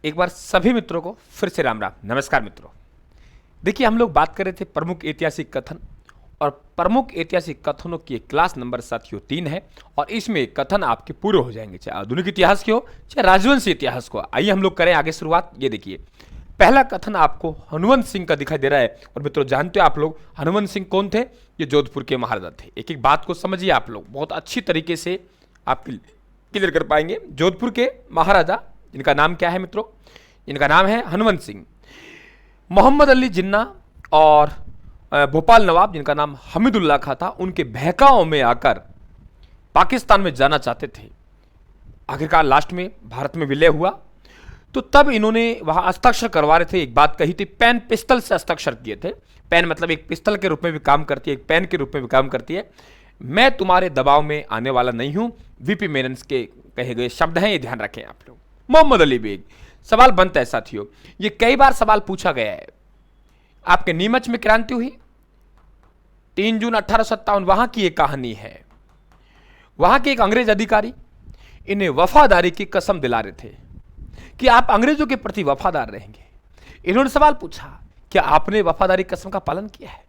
एक बार सभी मित्रों को फिर से राम राम। नमस्कार मित्रों। देखिए, हम लोग बात कर रहे थे प्रमुख ऐतिहासिक कथन, और प्रमुख ऐतिहासिक कथनों की क्लास नंबर साथियों 3 है, और इसमें कथन आपके पूरे हो जाएंगे, चाहे आधुनिक इतिहास के हो चाहे राजवंशी इतिहास को। आइए हम लोग करें आगे शुरुआत। ये देखिए, पहला कथन आपको हनुमंत सिंह का दिखाई दे रहा है। और मित्रों, जानते हो आप लोग हनुमंत सिंह कौन थे? ये जोधपुर के महाराजा थे। एक एक बात को समझिए, आप लोग बहुत अच्छी तरीके से आप क्लियर कर पाएंगे। जोधपुर के महाराजा, इनका नाम क्या है मित्रों? इनका नाम है हनुमंत सिंह। मोहम्मद अली जिन्ना और भोपाल नवाब, जिनका नाम हमीदुल्लाह खां था, उनके बहकाओं में आकर पाकिस्तान में जाना चाहते थे। आखिरकार लास्ट में भारत में विलय हुआ, तो तब इन्होंने वहां हस्ताक्षर करवा रहे थे। एक बात कही थी, पेन पिस्टल से हस्ताक्षर किए थे। पेन मतलब एक पिस्टल के रूप में भी काम करती है, एक पेन के रूप में भी काम करती है। मैं तुम्हारे दबाव में आने वाला नहीं हूं, वीपी मेनन के कहे गए शब्द हैं, ये ध्यान रखें आप लोग। मोहम्मद अली बेग। सवाल बनता है साथियों, ये कई बार सवाल पूछा गया है। आपके नीमच में क्रांति हुई 3 जून 1857, वहां की एक कहानी है। वहां के एक अंग्रेज अधिकारी इन्हें वफादारी की कसम दिला रहे थे कि आप अंग्रेजों के प्रति वफादार रहेंगे। इन्होंने सवाल पूछा, क्या आपने वफादारी कसम का पालन किया है?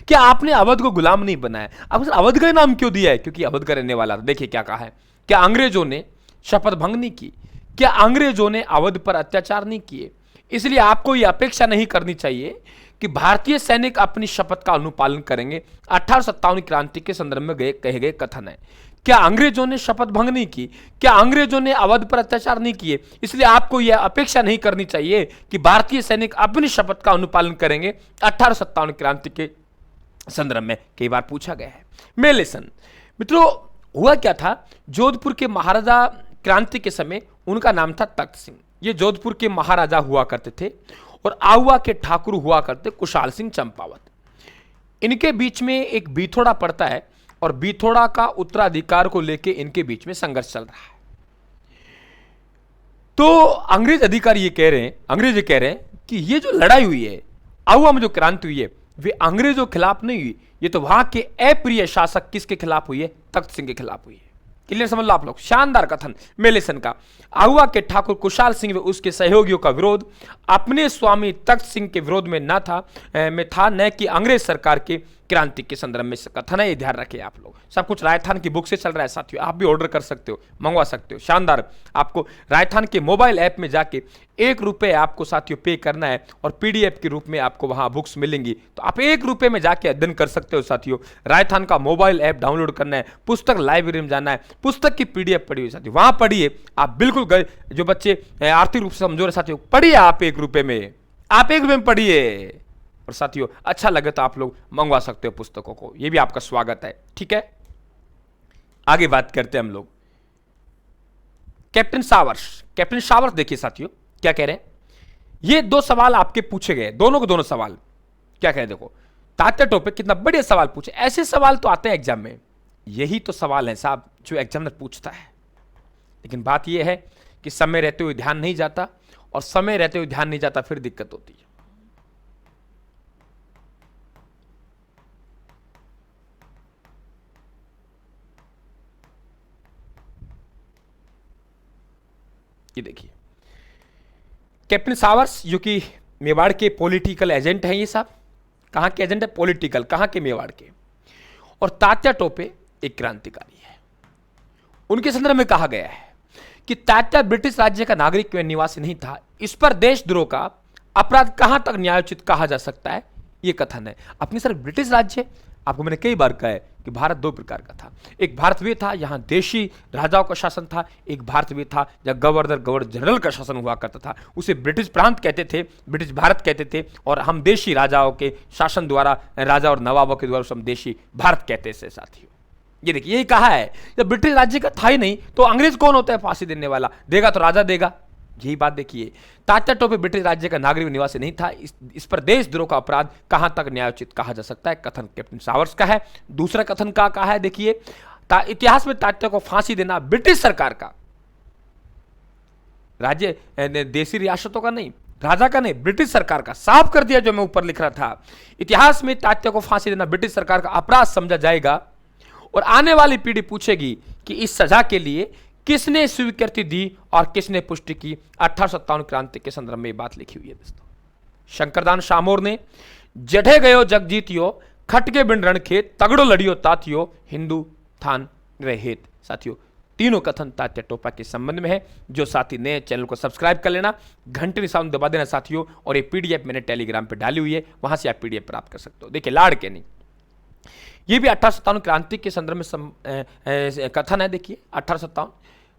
क्या आपने अवध को गुलाम नहीं बनाया? अब अवध का नाम क्यों दिया है? क्योंकि अवध का रहने वाला था। देखिए क्या कहा है, क्या अंग्रेजों ने शपथ भंग नहीं की? क्या अंग्रेजों ने अवध पर अत्याचार नहीं किए? इसलिए आपको यह अपेक्षा नहीं करनी चाहिए कि भारतीय सैनिक अपनी शपथ का अनुपालन करेंगे। 1857 क्रांति के संदर्भ में कहे गए कथन है। क्या अंग्रेजों ने शपथ भंग नहीं की? क्या अंग्रेजों ने अवध पर अत्याचार नहीं किए? इसलिए आपको यह अपेक्षा नहीं करनी चाहिए कि भारतीय सैनिक अपनी शपथ का अनुपालन करेंगे। 1857 क्रांति के संदर्भ में कई बार पूछा गया है। मेलेसन मित्रों, हुआ क्या था, जोधपुर के महाराजा क्रांति के समय उनका नाम था तख्त सिंह। ये जोधपुर के महाराजा हुआ करते थे, और आउवा के ठाकुर हुआ करते कुशाल सिंह चंपावत। इनके बीच में एक बीथोड़ा पड़ता है, और बीथोड़ा का उत्तराधिकार को लेकर इनके बीच में संघर्ष चल रहा है। तो अंग्रेज अधिकारी ये कह रहे हैं कि ये जो लड़ाई हुई है, आउवा में जो क्रांति हुई है, वे अंग्रेजों के खिलाफ नहीं हुई, ये तो वहां के अप्रिय शासक किसके खिलाफ हुई है? तख्त सिंह के खिलाफ हुई है। क्लियर समझ लो आप लोग। शानदार कथन मेलेसन का। आउवा के ठाकुर कुशाल सिंह व उसके सहयोगियों का विरोध अपने स्वामी तख्त सिंह के विरोध में था, न कि अंग्रेज सरकार के क्रांति के संदर्भ में कथन है। ये ध्यान रखें आप लोग। सब कुछ राजस्थान की बुक से चल रहा है साथियों, आप भी ऑर्डर कर सकते हो, मंगवा सकते हो। शानदार। आपको राजस्थान के मोबाइल ऐप में जाके ₹1 आपको साथियों पे करना है, और पीडीएफ के रूप में आपको वहां बुक्स मिलेंगी। तो आप ₹1 में जाके अध्ययन कर सकते हो साथियों। राजस्थान का मोबाइल ऐप डाउनलोड करना है, पुस्तक लाइब्रेरी में जाना है, पुस्तक की पीडीएफ पढ़ी हुई साथियों, वहां पढ़िए आप। बिल्कुल जो बच्चे आर्थिक रूप से कमजोर है साथियों, पढ़िए आप ₹1 में, आप ₹1 में पढ़िए। और साथियों अच्छा लगे तो आप लोग मंगवा सकते हो पुस्तकों को, ये भी आपका स्वागत है। ठीक है, आगे बात करते हैं हम लोग। कैप्टन सावर्स देखिए साथियों क्या कह रहे हैं। ये 2 सवाल आपके पूछे गए, दोनों के दोनों सवाल क्या कह रहे हैं। देखो, तात्या टोपे कितना बढ़िया सवाल पूछे। ऐसे सवाल तो आते हैं एग्जाम में, यही तो सवाल है साहब जो एग्जामिनर पूछता है। लेकिन बात यह है कि समय रहते हुए ध्यान नहीं जाता, और समय रहते हुए ध्यान नहीं जाता फिर दिक्कत होती है। ये देखिए, कैप्टन सावर्स जो कि मेवाड़ के पॉलिटिकल एजेंट हैं। ये साहब कहां के एजेंट है? पॉलिटिकल, कहां के? मेवाड़ के। और तात्या टोपे एक क्रांतिकारी है। उनके संदर्भ में कहा गया है कि तात्या ब्रिटिश राज्य का नागरिक व निवासी नहीं था। इस पर देशद्रोह का अपराध कहां तक न्यायोचित कहा जा सकता है? यह कथन है। अपनी सर ब्रिटिश राज्य, आपको मैंने कई बार कहा है कि भारत 2 प्रकार का था। एक भारत वे था, यहां देशी राजाओं का शासन था। एक भारत वे था जहां गवर्नर जनरल का शासन हुआ करता था। उसे ब्रिटिश प्रांत कहते थे, ब्रिटिश भारत कहते थे, और हम देशी राजाओं के शासन द्वारा, राजा और नवाबों के द्वारा हम देशी भारत कहते थे साथियों। ये देखिए, यही कहा है, जब ब्रिटिश राज्य का था ही नहीं तो अंग्रेज कौन होता है फांसी देने वाला? देगा तो राजा देगा। यही बात देखिए, तात्या टोपे ब्रिटिश राज्य का नागरिक निवासी नहीं था। इस पर देशद्रोह का अपराध कहां तक न्यायोचित कहा जा सकता है? कथन कैप्टन सावर्स का है। दूसरा कथन का कहा है, देखिए, इतिहास में तात्या को फांसी देना ब्रिटिश सरकार का, राज्य देशी रियासतों का नहीं, राजा का नहीं, ब्रिटिश सरकार का। साफ कर दिया जो मैं ऊपर लिख रहा था। इतिहास में तात्या को फांसी देना ब्रिटिश सरकार का अपराध समझा जाएगा, और आने वाली पीढ़ी पूछेगी कि इस सजा के लिए किसने स्वीकृति दी और किसने पुष्टि की? 1857 क्रांति के संदर्भ में ये बात लिखी हुई है दोस्तों। शंकरदान शामोर ने जढ़े गयो जग जीतियो, खटके बिन रणखेत, तगड़ो लड़ियो तातियो, हिंदू थान रहेत। साथियों, तीनों कथन तात्या टोपा के संबंध में है। जो साथी नए चैनल को सब्सक्राइब कर लेना, घंटे निशान दबा देना साथियों, और ये पीडीएफ मैंने टेलीग्राम पे डाली हुई है, वहां से आप पीडीएफ प्राप्त कर सकते हो। देखिए, लाड़ के नहीं, ये भी 1857 क्रांति के संदर्भ में कथन है। देखिए 1857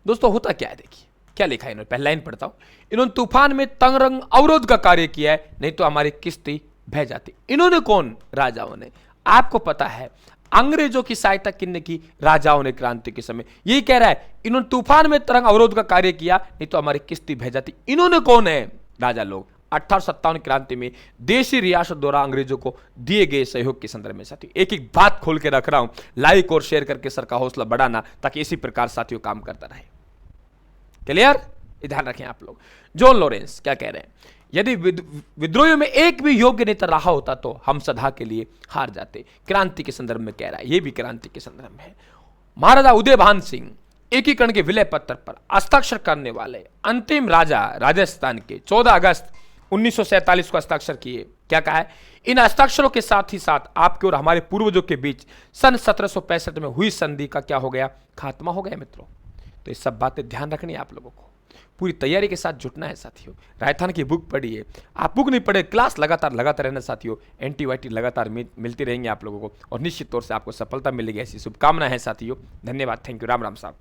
दोस्तों होता क्या है, देखिए क्या लिखा है इन्होंने, पहला लाइन पढ़ता हूं। इन्होंने तूफान में तंग अवरोध का कार्य किया है, नहीं तो हमारी किस्ती बह जाती। इन्होंने कौन? राजाओं ने। आपको पता है अंग्रेजों की सहायता किन्ने की? राजाओं ने क्रांति के समय। यही कह रहा है, इन्होंने तूफान में तरंग अवरोध का कार्य किया, नहीं तो हमारी किस्ती बह जाती। इन्होंने कौन है? राजा लोग। 1857 क्रांति में देशी रियासत द्वारा अंग्रेजों को दिए गए सहयोग के संदर्भ में साथियों एक एक बात खोल के रख रहा हूं, लाइक और शेयर करके सर का हौसला बढ़ाना, ताकि इसी प्रकार साथियों काम करता रहे। क्लियर? ध्यान रखें आप लोग। जॉन लॉरेंस क्या कह रहे हैं? यदि विद्रोहियों में एक भी योग्य नेता रहा होता तो हम सदा के लिए हार जाते। क्रांति के संदर्भ में कह रहा है, यह भी क्रांति के संदर्भ में है। महाराजा उदयभान सिंह एकीकरण के विलय पत्र पर हस्ताक्षर करने वाले अंतिम राजा राजस्थान के 14 अगस्त 1947 को हस्ताक्षर किए। क्या कहा है? इन हस्ताक्षरों के साथ ही साथ आपके और हमारे पूर्वजों के बीच सन 1765 में हुई संधि का क्या हो गया? खात्मा हो गया मित्रों। तो ये सब बातें ध्यान रखनी है आप लोगों को, पूरी तैयारी के साथ जुटना है साथियों। राजस्थान की बुक पढ़िए, आप बुक नहीं पढ़े, क्लास लगातार रहना साथियों। एंटीवाइटी लगातार मिलती रहेंगे आप लोगों को, और निश्चित तौर से आपको सफलता मिलेगी, ऐसी शुभकामना है साथियों। धन्यवाद, थैंक यू, राम राम साहब।